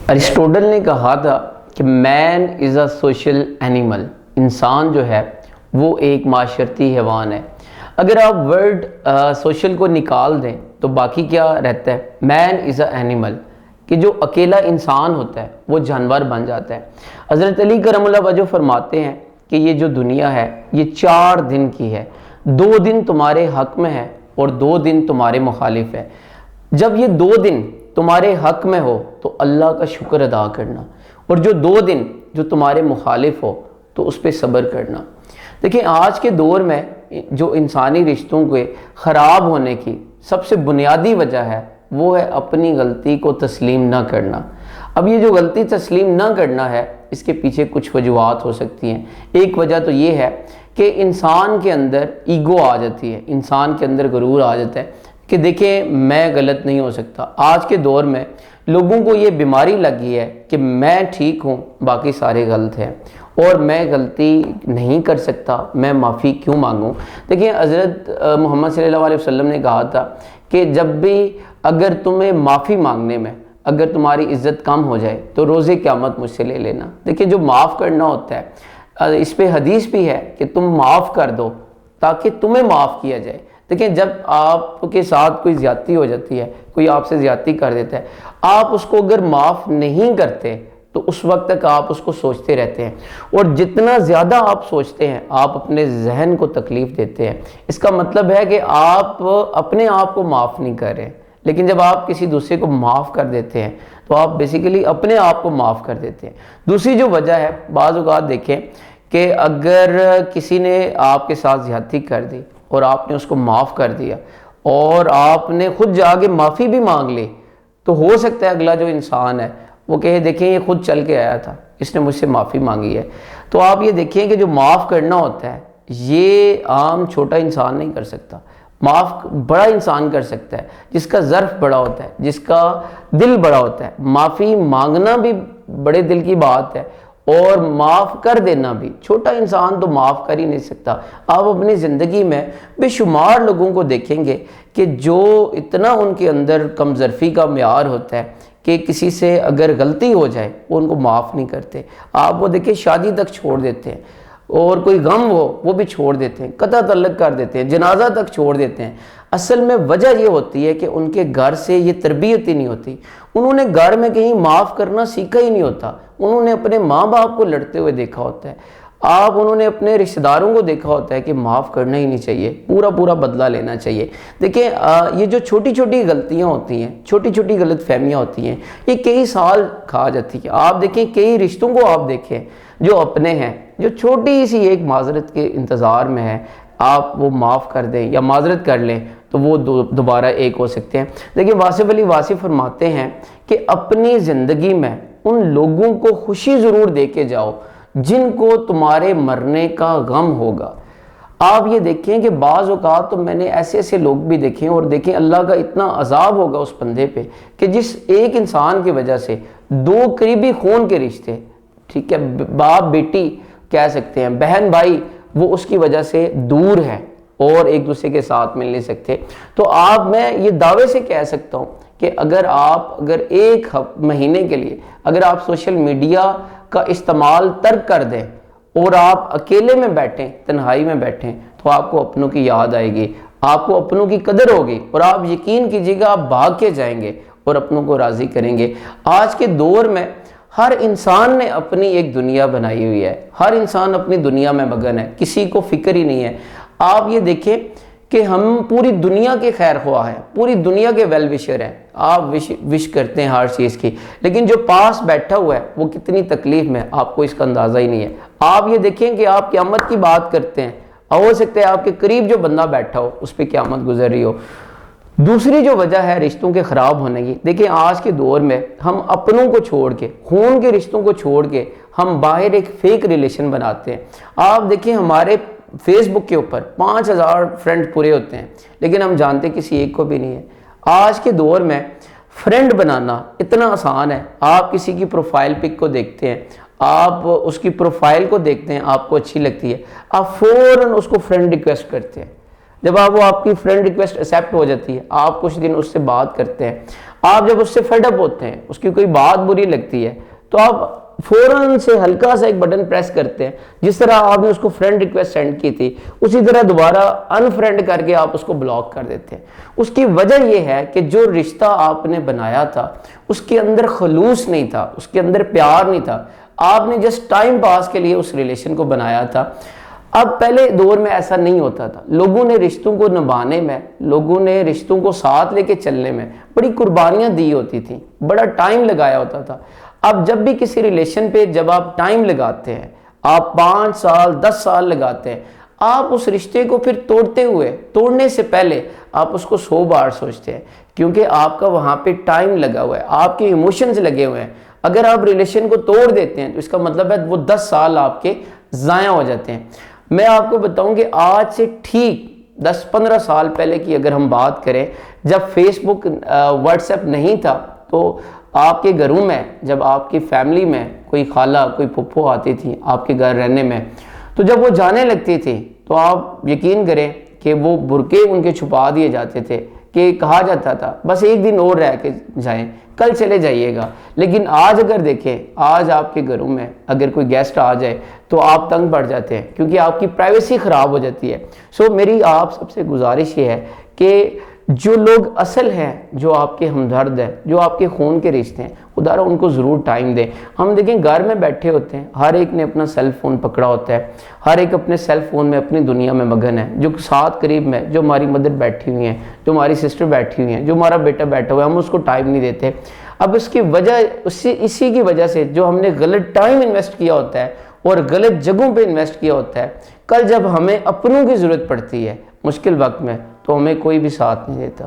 Aristotle ने कहा था कि man is a social animal, इंसान जो है वो एक माशरती हैवान है। अगर आप वर्ड सोशल को निकाल दें तो बाकी क्या रहता है, मैन इज़ अ एनिमल, कि जो अकेला इंसान होता है वो जानवर बन जाता है। हज़रत अली करमुल्लाह वजह फरमाते हैं कि ये जो दुनिया है ये 4 दिन की है, 2 दिन तुम्हारे हक़ में है और 2 दिन तुम्हारे मुखालिफ है। जब ये 2 दिन तुम्हारे हक में हो तो अल्लाह का शुक्र अदा करना, और जो 2 दिन जो तुम्हारे मुखालिफ हो तो उस पर सब्र करना। देखिए, आज के दौर में जो इंसानी रिश्तों के ख़राब होने की सबसे बुनियादी वजह है वो है अपनी गलती को तस्लीम ना करना। अब ये जो गलती तस्लीम ना करना है, इसके पीछे कुछ वजूहात हो सकती हैं। एक वजह तो ये है कि इंसान के अंदर ईगो आ जाती है, इंसान के अंदर गुरूर आ जाता है कि देखिए मैं गलत नहीं हो सकता। आज के दौर में लोगों को ये बीमारी लगी है कि मैं ठीक हूँ, बाकी सारे गलत हैं और मैं गलती नहीं कर सकता, मैं माफ़ी क्यों मांगूँ। देखिए, हज़रत मोहम्मद सल्लल्लाहु अलैहि वसल्लम ने कहा था कि जब भी अगर तुम्हें माफ़ी मांगने में अगर तुम्हारी इज़्ज़त कम हो जाए तो रोज़े क़यामत मुझसे ले लेना। देखिए, जो माफ़ करना होता है, इस पे हदीस भी है कि तुम माफ़ कर दो ताकि तुम्हें माफ़ किया जाए। देखिए, जब आपके साथ कोई ज़्यादती हो जाती है, कोई आपसे ज़्यादती कर देता है, आप उसको अगर माफ़ नहीं करते तो उस वक्त तक आप उसको सोचते रहते हैं, और जितना ज़्यादा आप सोचते हैं आप अपने जहन को तकलीफ़ देते हैं। इसका मतलब है कि आप अपने आप को माफ़ नहीं कर रहे। लेकिन जब आप किसी दूसरे को माफ़ कर देते हैं तो आप बेसिकली अपने आप को माफ़ कर देते हैं। दूसरी जो वजह है, बाज़ औक़ात देखें कि अगर किसी ने आपके साथ ज़्यादती कर दी और आपने उसको माफ़ कर दिया और आपने खुद जाके माफ़ी भी मांग ली, तो हो सकता है अगला जो इंसान है वो कहे देखें ये खुद चल के आया था, इसने मुझसे माफ़ी मांगी है। तो आप ये देखें कि जो माफ़ करना होता है ये आम छोटा इंसान नहीं कर सकता, माफ़ बड़ा इंसान कर सकता है, जिसका ज़र्फ़ बड़ा होता है, जिसका दिल बड़ा होता है। माफ़ी मांगना भी बड़े दिल की बात है और माफ़ कर देना भी। छोटा इंसान तो माफ़ कर ही नहीं सकता। आप अपनी ज़िंदगी में बेशुमार लोगों को देखेंगे कि जो इतना उनके अंदर कमज़रफ़ी का म्यार होता है कि किसी से अगर गलती हो जाए वो उनको माफ़ नहीं करते। आप वो देखिए, शादी तक छोड़ देते हैं, और कोई गम हो वो भी छोड़ देते हैं, कतई तल्लक कर देते हैं, जनाजा तक छोड़ देते हैं। असल में वजह ये होती है कि उनके घर से ये तरबियत ही नहीं होती। उन्होंने घर में कहीं माफ़ करना सीखा ही नहीं होता। उन्होंने अपने माँ बाप को लड़ते हुए देखा होता है, उन्होंने अपने रिश्तेदारों को देखा होता है कि माफ़ करना ही नहीं चाहिए, पूरा पूरा बदला लेना चाहिए। देखिए, ये जो छोटी छोटी गलतियाँ होती हैं, छोटी छोटी गलत फहमियाँ होती हैं, ये कई साल खा जाती है। आप देखें, कई रिश्तों को आप देखें जो अपने हैं, जो छोटी सी एक माजरत के इंतज़ार में है, आप वो माफ़ कर दें या माजरत कर लें तो वो दोबारा एक हो सकते हैं। देखिए, वासिफ़ अली वासिफ़ फरमाते हैं कि अपनी ज़िंदगी में उन लोगों को खुशी ज़रूर दे के जाओ जिनको तुम्हारे मरने का गम होगा। आप ये देखें कि बाज़ औक़ात तो मैंने ऐसे ऐसे लोग भी देखे और देखें अल्लाह का इतना अज़ाब होगा उस बंदे पे कि जिस एक इंसान की वजह से 2 करीबी खून के रिश्ते, ठीक है, बाप बेटी कह सकते हैं, बहन भाई, वो उसकी वजह से दूर है और एक दूसरे के साथ मिल नहीं सकते। तो मैं ये दावे से कह सकता हूँ कि अगर एक महीने के लिए अगर आप सोशल मीडिया का इस्तेमाल तर्क कर दें और आप अकेले में बैठें, तन्हाई में बैठें, तो आपको अपनों की याद आएगी, आपको अपनों की कदर होगी और आप यकीन कीजिएगा आप भाग के जाएंगे और अपनों को राज़ी करेंगे। आज के दौर में हर इंसान ने अपनी एक दुनिया बनाई हुई है, हर इंसान अपनी दुनिया में मगन है, किसी को फिक्र ही नहीं है। आप ये देखें कि हम पूरी दुनिया के खैर ख्वाह हैं, पूरी दुनिया के वेल विशर हैं, आप विश करते हैं हर चीज़ की, लेकिन जो पास बैठा हुआ है वो कितनी तकलीफ़ में, आपको इसका अंदाज़ा ही नहीं है। आप ये देखें कि आप क़यामत की बात करते हैं, हो सकता है आपके करीब जो बंदा बैठा हो उस पर क़यामत गुजर रही हो। दूसरी जो वजह है रिश्तों के ख़राब होने की, देखिए आज के दौर में हम अपनों को छोड़ के, खून के रिश्तों को छोड़ के हम बाहर एक फ़ेक रिलेशन बनाते हैं। आप देखिए, हमारे फेसबुक के ऊपर 5000 फ्रेंड पूरे होते हैं, लेकिन हम जानते किसी एक को भी नहीं है। आज के दौर में फ्रेंड बनाना इतना आसान है। आप किसी की प्रोफाइल पिक को देखते हैं, आप उसकी प्रोफाइल को देखते हैं, आपको अच्छी लगती है, आप फ़ौरन उसको फ्रेंड रिक्वेस्ट करते हैं। जब आप वो आपकी फ्रेंड रिक्वेस्ट एक्सेप्ट हो जाती है, आप कुछ दिन उससे बात करते हैं, आप जब उससे फेड अप होते हैं, उसकी कोई बात बुरी लगती है, तो आप फौरन से हल्का सा एक बटन प्रेस करते हैं। जिस तरह आपने उसको फ्रेंड रिक्वेस्ट सेंड की थी, उसी तरह दोबारा अनफ्रेंड करके आप उसको ब्लॉक कर देते हैं। उसकी वजह यह है कि जो रिश्ता आपने बनाया था उसके अंदर खलूस नहीं था, उसके अंदर प्यार नहीं था, आपने जस्ट टाइम पास के लिए उस रिलेशन को बनाया था। अब पहले दौर में ऐसा नहीं होता था, लोगों ने रिश्तों को निभाने में, लोगों ने रिश्तों को साथ लेके चलने में बड़ी कुर्बानियां दी होती थी, बड़ा टाइम लगाया होता था। अब जब भी किसी रिलेशन पे जब आप टाइम लगाते हैं, आप 5 साल 10 साल लगाते हैं, आप उस रिश्ते को फिर तोड़ने से पहले आप उसको 100 बार सोचते हैं, क्योंकि आपका वहां पे टाइम लगा हुआ है, आपके इमोशंस लगे हुए हैं। अगर आप रिलेशन को तोड़ देते हैं तो इसका मतलब है वो 10 साल आपके ज़ाया हो जाते हैं। मैं आपको बताऊं कि आज से ठीक 10-15 साल पहले की अगर हम बात करें, जब फेसबुक व्हाट्सएप नहीं था, तो आपके घरों में जब आपकी फैमिली में कोई खाला कोई फुप्पो आती थी आपके घर रहने में, तो जब वो जाने लगती थी तो आप यकीन करें कि वो बुरके उनके छुपा दिए जाते थे, कि कहा जाता था बस एक दिन और रह के जाएं, कल चले जाइएगा। लेकिन आज अगर देखें, आज आपके घरों में अगर कोई गेस्ट आ जाए तो आप तंग पड़ जाते हैं, क्योंकि आपकी प्राइवेसी ख़राब हो जाती है। सो मेरी आप सबसे गुजारिश ये है कि जो लोग असल हैं, जो आपके हमदर्द हैं, जो आपके खून के रिश्ते हैं, खुदा उनको ज़रूर टाइम दें। हम देखें घर में बैठे होते हैं, हर एक ने अपना सेल फ़ोन पकड़ा होता है, हर एक अपने सेल फ़ोन में अपनी दुनिया में मगन है। जो साथ करीब में जो हमारी मदर बैठी हुई हैं, जो हमारी सिस्टर बैठी हुई हैं, जो हमारा बेटा बैठा हुआ है, हम उसको टाइम नहीं देते। अब इसकी वजह इसी की वजह से जो हमने गलत टाइम इन्वेस्ट किया होता है और गलत जगहों पे इन्वेस्ट किया होता है, कल जब हमें अपनों की ज़रूरत पड़ती है मुश्किल वक्त में, तो हमें कोई भी साथ नहीं देता।